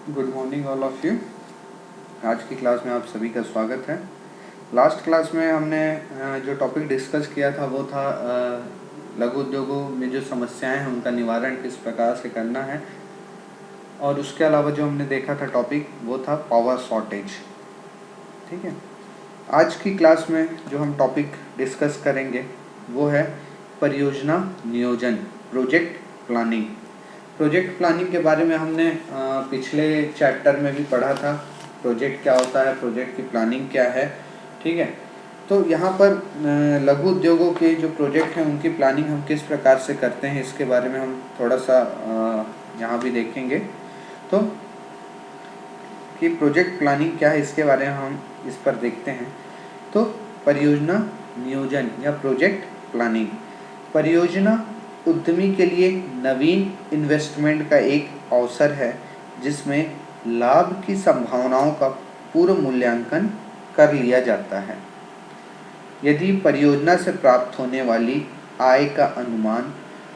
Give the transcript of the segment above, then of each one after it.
Good morning all of you. आज की class में आप सभी का स्वागत है। लास्ट क्लास में हमने जो टॉपिक डिस्कस किया था वो था लघु उद्योगों में जो समस्याएं हैं उनका निवारण किस प्रकार से करना है, और उसके अलावा जो हमने देखा था टॉपिक वो था पावर शॉर्टेज। ठीक है, आज की क्लास में जो हम टॉपिक डिस्कस करेंगे वो है परियोजना नियोजन, प्रोजेक्ट प्लानिंग। प्रोजेक्ट प्लानिंग के बारे में हमने पिछले चैप्टर में भी पढ़ा था। प्रोजेक्ट क्या होता है, प्रोजेक्ट की प्लानिंग क्या है। ठीक है, तो यहाँ पर लघु उद्योगों के जो प्रोजेक्ट हैं उनकी प्लानिंग हम किस प्रकार से करते हैं इसके बारे में हम थोड़ा सा यहाँ भी देखेंगे। तो कि प्रोजेक्ट प्लानिंग क्या है इसके बारे में हम इस पर देखते हैं। तो परियोजना नियोजन या प्रोजेक्ट प्लानिंग, परियोजना उद्यमी के लिए नवीन इन्वेस्टमेंट का एक अवसर है जिसमें लाभ की संभावनाओं का पूर्व मूल्यांकन कर लिया जाता है। यदि परियोजना से प्राप्त होने वाली आय का अनुमान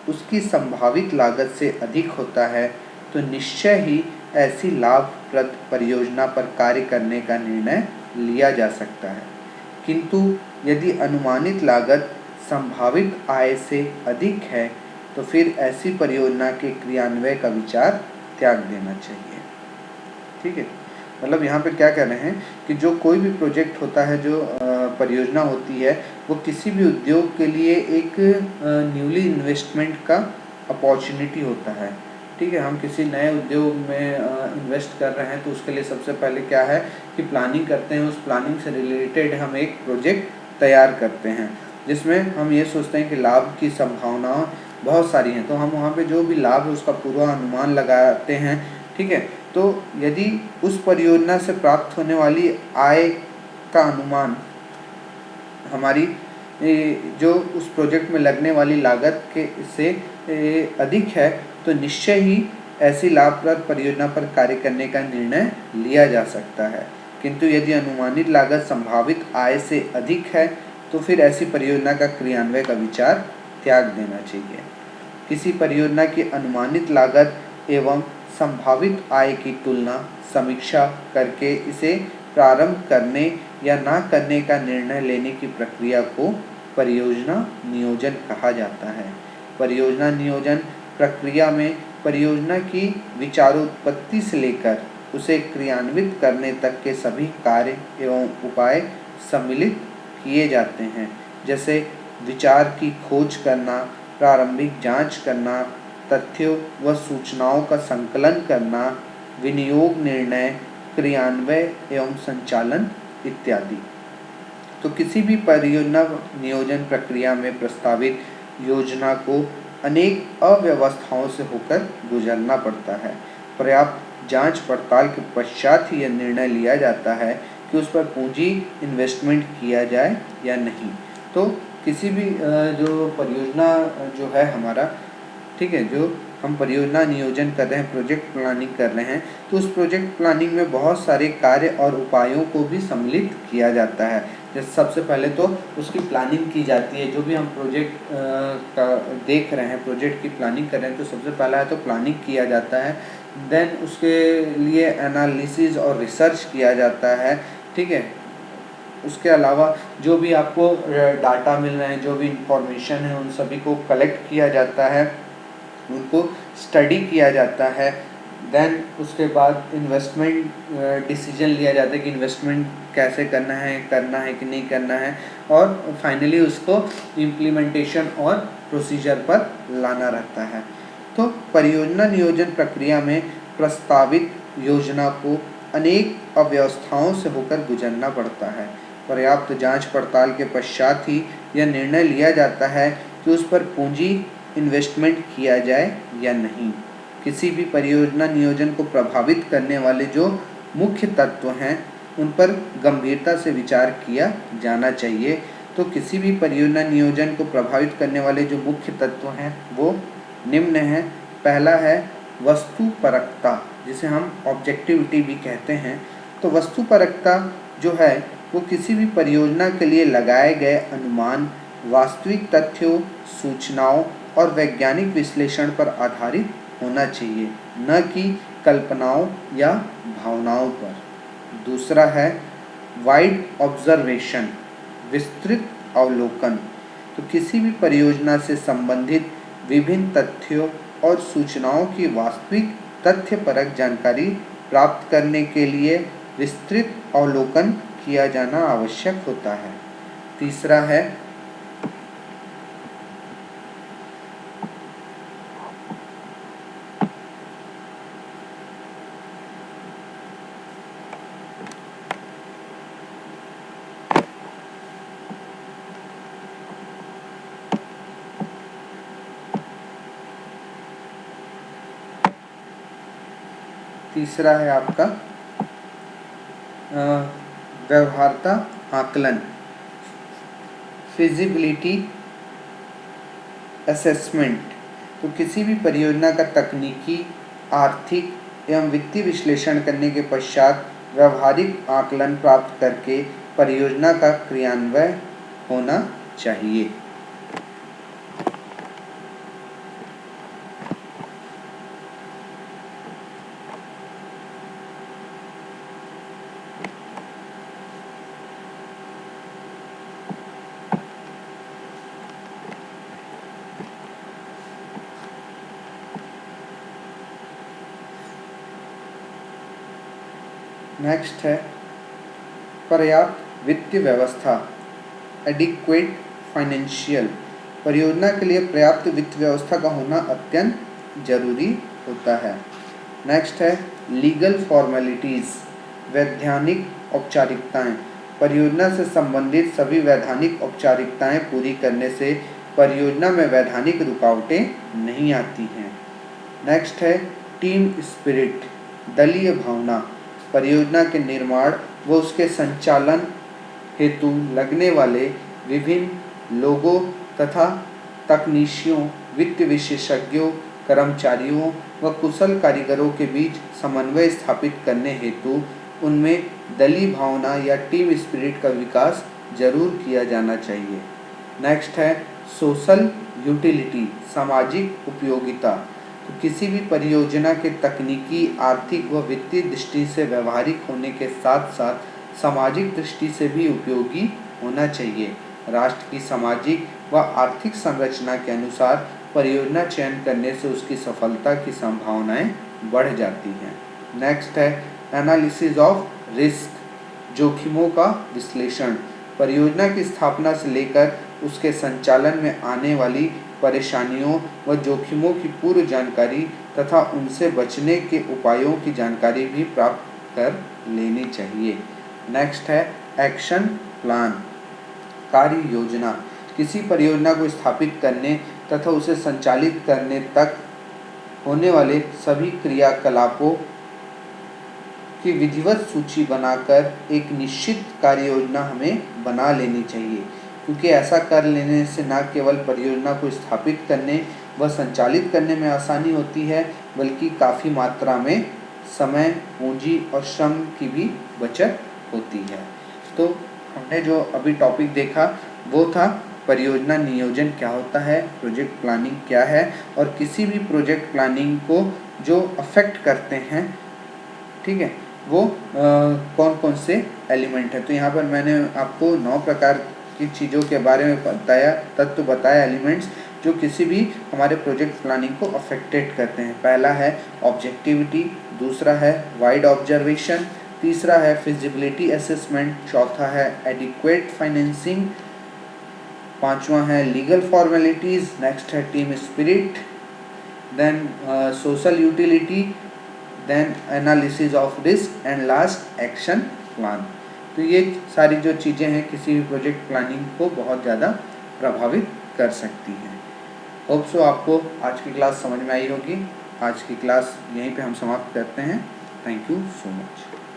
उसकी संभावित लागत से अधिक होता है तो निश्चय ही ऐसी लाभप्रद परियोजना पर कार्य करने का निर्णय लिया जा सकता है। किंतु यदि अनुमानित लागत संभावित आय से अधिक है तो फिर ऐसी परियोजना के क्रियान्वयन का विचार त्याग देना चाहिए। ठीक है, मतलब यहाँ पे क्या कह रहे हैं कि जो कोई भी प्रोजेक्ट होता है, जो परियोजना होती है, वो किसी भी उद्योग के लिए एक न्यूली इन्वेस्टमेंट का अपॉर्चुनिटी होता है। ठीक है, हम किसी नए उद्योग में इन्वेस्ट कर रहे हैं तो उसके लिए सबसे पहले क्या है कि प्लानिंग करते हैं। उस प्लानिंग से रिलेटेड हम एक प्रोजेक्ट तैयार करते हैं जिसमें हम ये सोचते हैं कि लाभ की संभावना बहुत सारी हैं, तो हम वहाँ पे जो भी लाभ है उसका पूर्वानुमान लगाते हैं। ठीक है, तो यदि उस परियोजना से प्राप्त होने वाली आय का अनुमान हमारी जो उस प्रोजेक्ट में लगने वाली लागत के से अधिक है तो निश्चय ही ऐसी लाभप्रद परियोजना पर कार्य करने का निर्णय लिया जा सकता है। किंतु यदि अनुमानित लागत संभावित आय से अधिक है तो फिर ऐसी परियोजना का क्रियान्वयन का विचार त्याग देना चाहिए। किसी परियोजना की अनुमानित लागत एवं संभावित आय की तुलना समीक्षा करके इसे प्रारंभ करने या ना करने का निर्णय लेने की प्रक्रिया को परियोजना नियोजन कहा जाता है। परियोजना नियोजन प्रक्रिया में परियोजना की विचारोत्पत्ति से लेकर उसे क्रियान्वित करने तक के सभी कार्य एवं उपाय सम्मिलित किए जाते हैं, जैसे विचार की खोज करना, प्रारंभिक जांच करना, तथ्यों व सूचनाओं का संकलन करना, विनियोग निर्णय, क्रियान्वयन एवं संचालन इत्यादि। तो किसी भी परियोजना नियोजन प्रक्रिया में प्रस्तावित योजना को अनेक अव्यवस्थाओं से होकर गुजरना पड़ता है। पर्याप्त जांच पड़ताल के पश्चात ही यह निर्णय लिया जाता है कि उस पर पूंजी इन्वेस्टमेंट किया जाए या नहीं। तो किसी भी जो परियोजना जो है हमारा, ठीक है, जो हम परियोजना नियोजन कर रहे हैं, प्रोजेक्ट प्लानिंग कर रहे हैं, तो उस प्रोजेक्ट प्लानिंग में बहुत सारे कार्य और उपायों को भी सम्मिलित किया जाता है। जैसे सबसे पहले तो उसकी प्लानिंग की जाती है। जो भी हम प्रोजेक्ट का देख रहे हैं, प्रोजेक्ट की प्लानिंग कर रहे हैं, तो सबसे पहला है तो प्लानिंग किया जाता है। देन उसके लिए एनालिसिस और रिसर्च किया जाता है। ठीक है, उसके अलावा जो भी आपको डाटा मिल रहे हैं, जो भी इंफॉर्मेशन है, उन सभी को कलेक्ट किया जाता है, उनको स्टडी किया जाता है। देन उसके बाद इन्वेस्टमेंट डिसीजन लिया जाता है कि इन्वेस्टमेंट कैसे करना है कि नहीं करना है, और फाइनली उसको इम्प्लीमेंटेशन और प्रोसीजर पर लाना रहता है। तो परियोजना नियोजन प्रक्रिया में प्रस्तावित योजना को अनेक अव्यवस्थाओं से होकर गुजरना पड़ता है। पर्याप्त जांच पड़ताल के पश्चात ही यह निर्णय लिया जाता है कि उस पर पूंजी इन्वेस्टमेंट किया जाए या नहीं। किसी भी परियोजना नियोजन को प्रभावित करने वाले जो मुख्य तत्व हैं उन पर गंभीरता से विचार किया जाना चाहिए। तो किसी भी परियोजना नियोजन को प्रभावित करने वाले जो मुख्य तत्व हैं वो निम्न हैं। पहला है वस्तुपरकता, जिसे हम ऑब्जेक्टिविटी भी कहते हैं। तो वस्तुपरकता जो है वो किसी भी परियोजना के लिए लगाए गए अनुमान वास्तविक तथ्यों, सूचनाओं और वैज्ञानिक विश्लेषण पर आधारित होना चाहिए, न कि कल्पनाओं या भावनाओं पर। दूसरा है वाइड ऑब्जर्वेशन, विस्तृत अवलोकन। तो किसी भी परियोजना से संबंधित विभिन्न तथ्यों और सूचनाओं की वास्तविक तथ्यपरक जानकारी प्राप्त करने के लिए विस्तृत अवलोकन किया जाना आवश्यक होता है। तीसरा है आपका व्यवहार्यता आकलन, फिजिबिलिटी असेसमेंट। तो किसी भी परियोजना का तकनीकी, आर्थिक एवं वित्तीय विश्लेषण करने के पश्चात व्यवहारिक आकलन प्राप्त करके परियोजना का क्रियान्वयन होना चाहिए। नेक्स्ट है पर्याप्त वित्तीय व्यवस्था, एडिक्वेट फाइनेंशियल। परियोजना के लिए पर्याप्त वित्त व्यवस्था का होना अत्यंत जरूरी होता है। नेक्स्ट है लीगल फॉर्मेलिटीज़, वैधानिक औपचारिकताएं। परियोजना से संबंधित सभी वैधानिक औपचारिकताएं पूरी करने से परियोजना में वैधानिक रुकावटें नहीं आती हैं। नेक्स्ट है टीम स्पिरिट, दलीय भावना। परियोजना के निर्माण व उसके संचालन हेतु लगने वाले विभिन्न लोगों तथा तकनीशियों, वित्त विशेषज्ञों, कर्मचारियों व कुशल कारीगरों के बीच समन्वय स्थापित करने हेतु उनमें दलीय भावना या टीम स्पिरिट का विकास जरूर किया जाना चाहिए। नेक्स्ट है सोशल यूटिलिटी, सामाजिक उपयोगिता। तो किसी भी परियोजना के तकनीकी, आर्थिक व वित्तीय दृष्टि से व्यवहारिक होने के साथ साथ सामाजिक दृष्टि से भी उपयोगी होना चाहिए। राष्ट्र की सामाजिक व आर्थिक संरचना के अनुसार परियोजना चयन करने से उसकी सफलता की संभावनाएं बढ़ जाती हैं। नेक्स्ट है एनालिसिस ऑफ रिस्क, जोखिमों का विश्लेषण। परियोजना की स्थापना से लेकर उसके संचालन में आने वाली परेशानियों व जोखिमों की पूर्व जानकारी तथा उनसे बचने के उपायों की जानकारी भी प्राप्त कर लेनी चाहिए। नेक्स्ट है एक्शन प्लान, कार्य योजना। किसी परियोजना को स्थापित करने तथा उसे संचालित करने तक होने वाले सभी क्रियाकलापों की विधिवत सूची बनाकर एक निश्चित कार्य योजना हमें बना लेनी चाहिए, क्योंकि ऐसा कर लेने से न केवल परियोजना को स्थापित करने व संचालित करने में आसानी होती है, बल्कि काफ़ी मात्रा में समय, पूंजी और श्रम की भी बचत होती है। तो हमने जो अभी टॉपिक देखा वो था परियोजना नियोजन क्या होता है, प्रोजेक्ट प्लानिंग क्या है, और किसी भी प्रोजेक्ट प्लानिंग को जो अफेक्ट करते हैं, ठीक है, वो कौन कौन से एलिमेंट है। तो यहाँ पर मैंने आपको 9 प्रकार की चीज़ों के बारे में बताया, तत्व बताया, एलिमेंट्स जो किसी भी हमारे प्रोजेक्ट प्लानिंग को अफेक्टेड करते हैं। पहला है ऑब्जेक्टिविटी, दूसरा है वाइड ऑब्जर्वेशन, तीसरा है फिजिबिलिटी असेसमेंट, चौथा है एडिक्वेट फाइनेंसिंग, पांचवा है लीगल फॉर्मेलिटीज़, नेक्स्ट है team spirit, then social utility, then analysis of risk and last action plan. तो ये सारी जो चीज़ें हैं किसी भी प्रोजेक्ट प्लानिंग को बहुत ज़्यादा प्रभावित कर सकती हैं। होप सो आपको आज की क्लास समझ में आई होगी। आज की क्लास यहीं पे हम समाप्त करते हैं। Thank you so much.